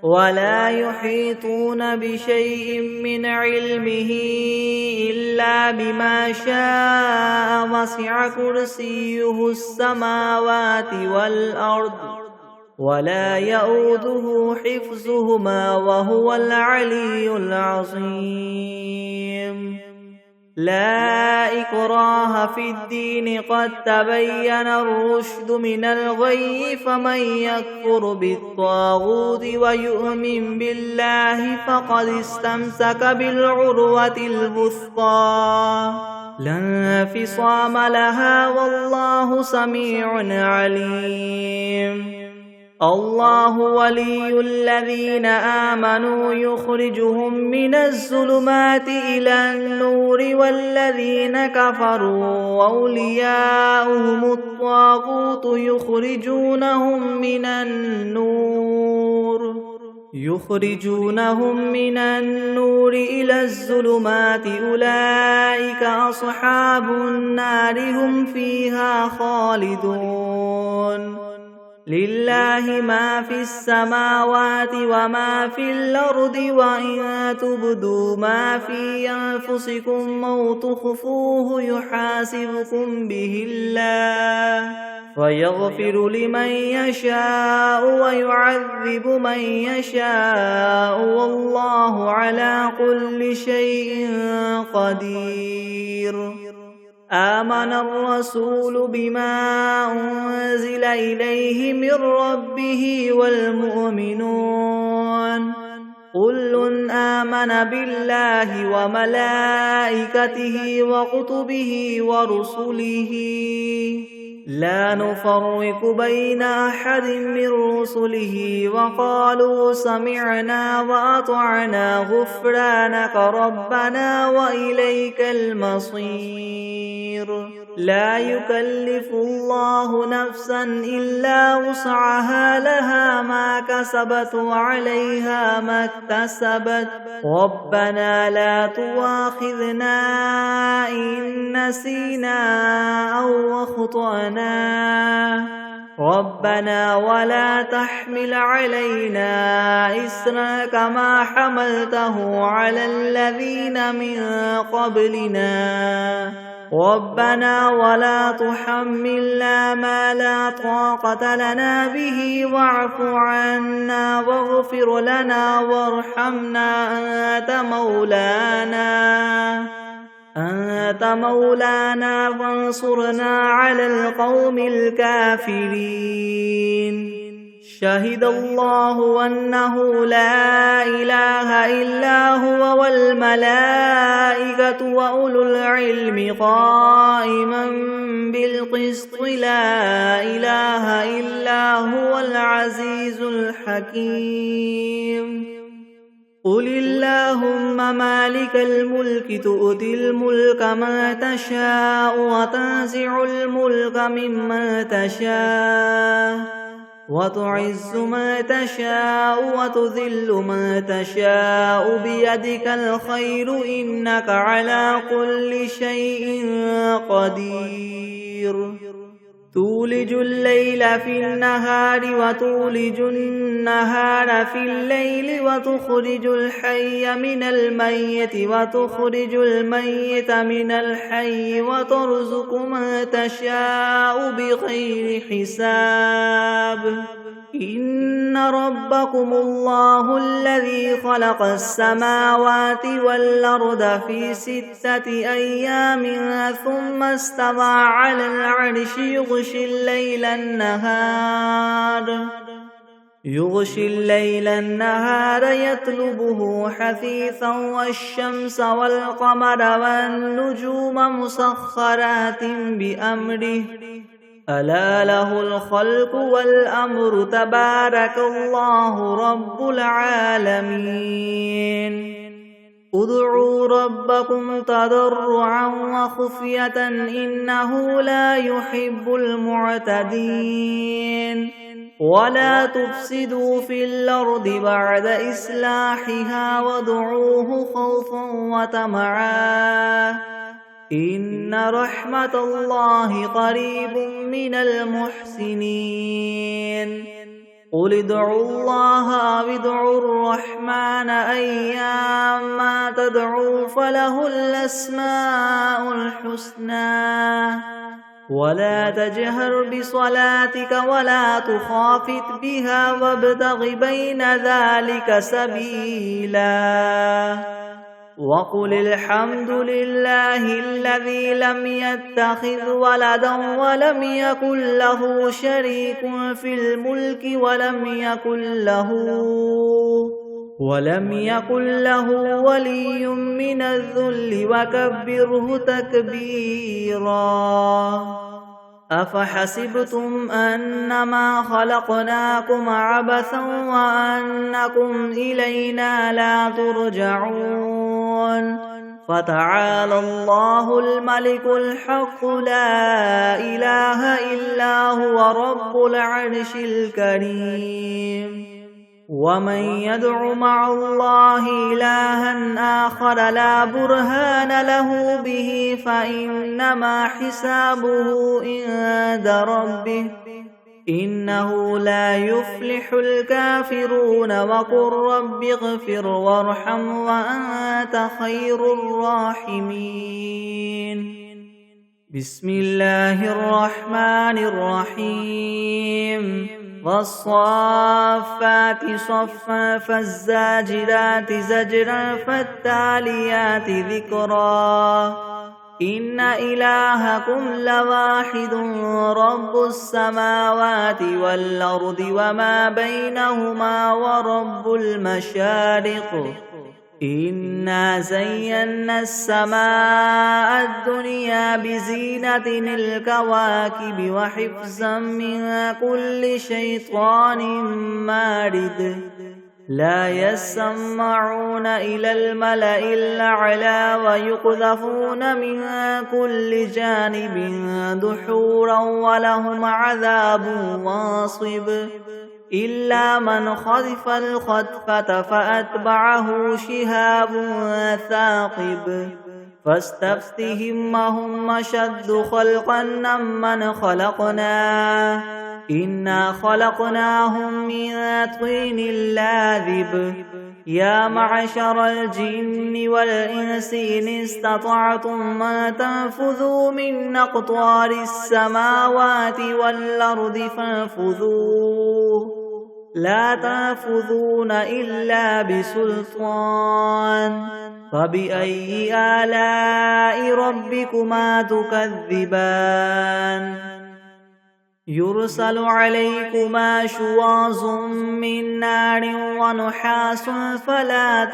ولا يحيطون بشيء من علمه إلا بما شاء وسع كرسيه السماوات والأرض ولا يؤوده حفظهما وهو العلي العظيم لا إكراه في الدين قد تبين الرشد من الغي فمن يكفر بالطاغوت ويؤمن بالله فقد استمسك بالعروة الوثقى لا انفصام لها والله سميع عليم الله ولي الذين آمنوا يخرجهم من الظلمات إلى النور والذين كفروا أولياؤهم الطاغوت يخرجونهم من النور إلى الظلمات أولئك أصحاب النار هم فيها خالدون لله ما في السماوات وما في الأرض وإن تبدوا ما في أنفسكم أو تخفوه يحاسبكم به الله ويغفر لمن يشاء ويعذب من يشاء والله على كل شيء قدير آمن الرسول بما أنزل إليه من ربه والمؤمنون كل آمن بالله وملائكته وكتبه ورسله لا نفرق بين أحد من رسله وقالوا سمعنا وأطعنا غفرانك ربنا وإليك المصير لا يكلف الله نفسا إلا وسعها لها ما كسبت وعليها ما اكتسبت ربنا لا تؤاخذنا إن نسينا أو أخطأنا ربنا ولا تحمل علينا إصرا كما حملته على الذين من قبلنا ربنا ولا تحملنا ما لا طاقة لنا به واعف عنا واغفر لنا وارحمنا أنت مولانا فانصرنا على القوم الكافرين شهد الله أنه لا إله إلا هو والملائكة وأولو العلم قائما بالقسط لا إله إلا هو العزيز الحكيم قل اللهم مالك الملك تؤتي الملك من تشاء وتنزع الملك ممن تشاء وتعز من تشاء وتذل من تشاء بيدك الخير إنك على كل شيء قدير تولج الليل في النهار وتولج النهار في الليل وتخرج الحي من الميت وتخرج الميت من الحي وترزق من تشاء بغير حساب إن ربكم الله الذي خلق السماوات والأرض في 6 أيام ثم استوى على العرش يغشي الليل النهار يطلبه حثيثا والشمس والقمر والنجوم مسخرات بأمره ألا له الخلق والأمر تبارك الله رب العالمين ادعوا ربكم تضرعا وخفية إنه لا يحب المعتدين ولا تفسدوا في الأرض بعد إصلاحها وادعوه خوفا وطمعا إن رحمة الله قريب من المحسنين قل ادعوا الله أو ادعوا الرحمن أيما تدعوا فله الأسماء الحسنى ولا تجهر بصلاتك ولا تخافت بها وابتغ بين ذلك سبيلا وقل الحمد لله الذي لم يتخذ ولدا ولم يكن له شريك في الملك ولم يكن له ولي من الذل وكبره تكبيرا أفحسبتم أنما خلقناكم عبثا وأنكم إلينا لا ترجعون فتعالى الله الملك الحق لا إله إلا هو رب العرش الكريم ومن يدع مع الله إلها آخر لا برهان له به فإنما حسابه عند ربه إنه لا يفلح الكافرون وقل رب اغفر وارحم وأنت خير الراحمين بسم الله الرحمن الرحيم والصافات صفا فالزاجرات زجرا فالتاليات ذكرا إن إلهكم لواحد رب السماوات والأرض وما بينهما ورب المشارق إنا زينا السماء الدنيا بزينة الكواكب وحفظا من كل شيطان مارد لا يسمعون إلى الملأ الأعلى ويقذفون من كل جانب دحورا ولهم عذاب واصب إلا من خطف الخطفة فأتبعه شهاب ثاقب فاستفتهم هم أشد خلقا ممن خلقنا إنا خلقناهم من طين لاذب يا معشر الجن والإنس إن استطعتم أن تنفذوا من أقطار السماوات والأرض فانفذوا لا تنفذون إلا بسلطان فبأي آلاء ربكما تكذبان يرسل عليكما شواظ من نار ونحاس فلا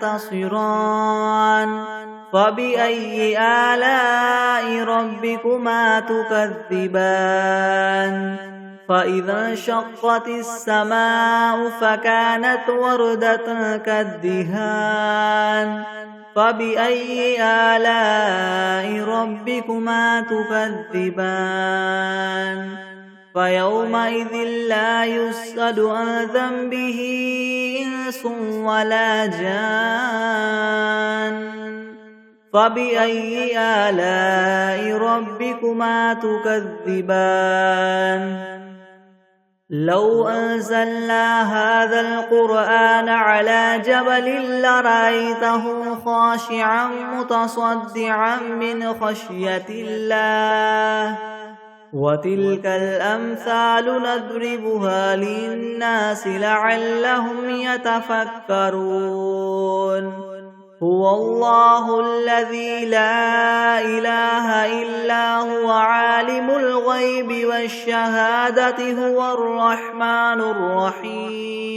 تنتصران فبأي آلاء ربكما تكذبان فإذا انشقت السماء فكانت وردة كالدهان فبأي آلاء ربكما تكذبان فيومئذ لا يسأل عن ذنبه إنس ولا جان فبأي آلاء ربكما تكذبان لو أنزلنا هذا القرآن على جبل لرأيته خاشعا متصدعا من خشية الله وتلك الأمثال نضربها للناس لعلهم يتفكرون هو الله الذي لا إله إلا هو عالم الغيب والشهادة هو الرحمن الرحيم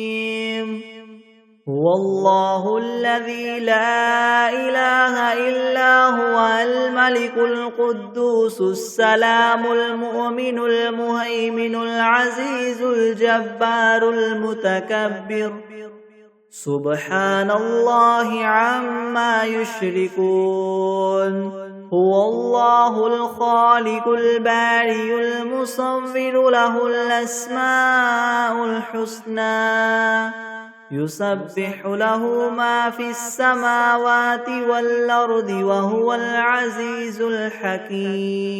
هو الله الذي لا إله إلا هو الملك القدوس السلام المؤمن المهيمن العزيز الجبار المتكبر سبحان الله عما يشركون هو الله الخالق البارئ المصور له الأسماء الحسنى يسبح له ما في السماوات والأرض وهو العزيز الحكيم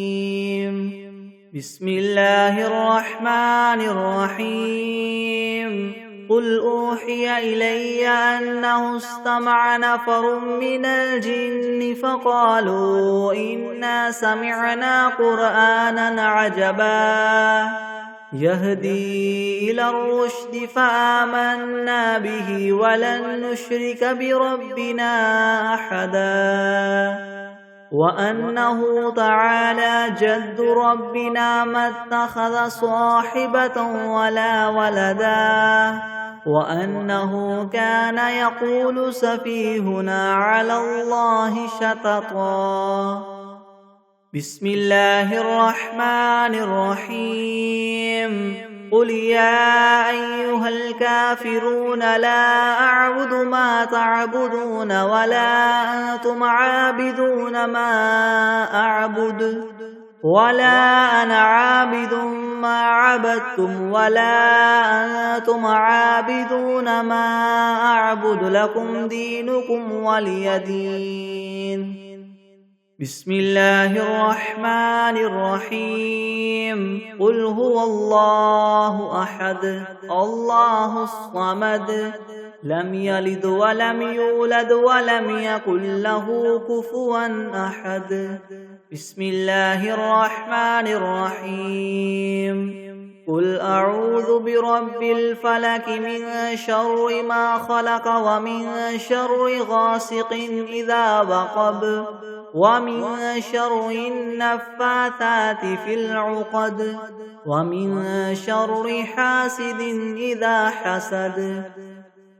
بسم الله الرحمن الرحيم قل أوحي إلي أنه استمع نفر من الجن فقالوا إنا سمعنا قرآنا عجبا يهدي إلى الرشد فآمنا به ولن نشرك بربنا أحدا وأنه تعالى جد ربنا ما اتخذ صاحبة ولا ولدا وأنه كان يقول سفيهنا على الله شططا بسم الله الرحمن الرحيم قل يا أيها الكافرون لا أعبد ما تعبدون ولا أنتم عابدون ما أعبد ولا أنا عابد ما عبدتم ولا أنتم عابدون ما أعبد لكم دينكم ولي دين بسم الله الرحمن الرحيم قل هو الله أحد الله الصمد لم يلد ولم يولد ولم يكن له كفوا أحد بسم الله الرحمن الرحيم قل أعوذ برب الفلك من شر ما خلق ومن شر غاسق إذا وقب ومن شر النفاثات في العقد ومن شر حاسد إذا حسد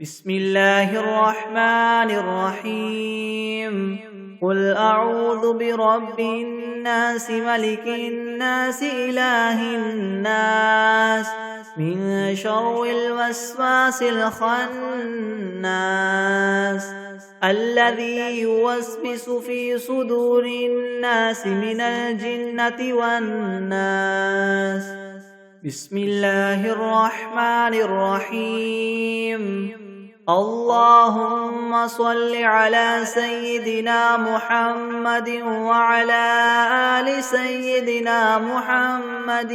بسم الله الرحمن الرحيم قل أعوذ برب الناس ملك الناس إله الناس من شر الوسواس الخناس الذي يوسوس في صدور الناس من الجنة والناس بسم الله الرحمن الرحيم اللهم صل على سيدنا محمد وعلى آل سيدنا محمد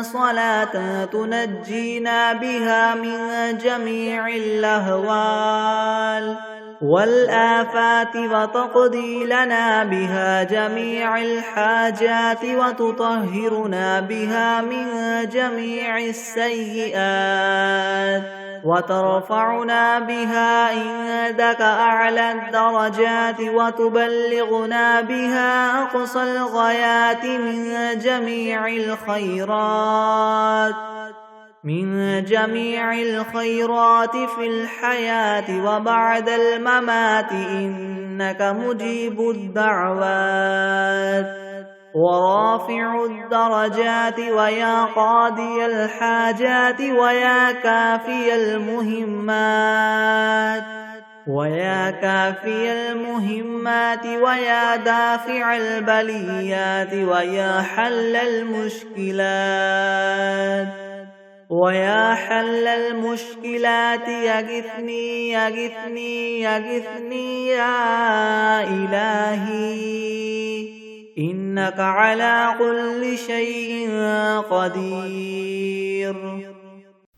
صلاة تنجينا بها من جميع الأهوال والآفات وتقضي لنا بها جميع الحاجات وتطهرنا بها من جميع السيئات وترفعنا بها عندك أعلى الدرجات وتبلغنا بها أقصى الغايات من جميع الخيرات في الحياة وبعد الممات إنك مجيب الدعوات ورافع الدرجات ويا قاضي الحاجات ويا كافي المهمات ويا دافع البليات ويا حل المشكلات يغثني يا إلهي إنك على كل شيء قدير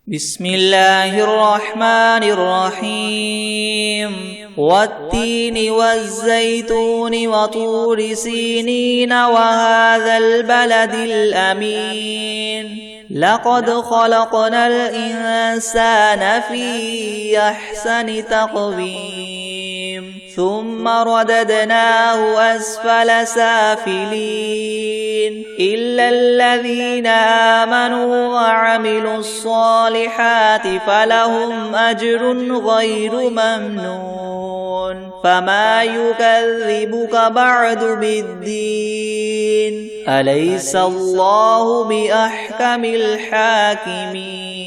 بسم الله الرحمن الرحيم والتين والزيتون وطور سينين وهذا البلد الأمين لقد خلقنا الإنسان في أحسن تقويم ثم رددناه أسفل سافلين إلا الذين آمنوا وعملوا الصالحات فلهم أجر غير ممنون فما يكذبك بعد بالدين أليس الله بأحكم الحاكمين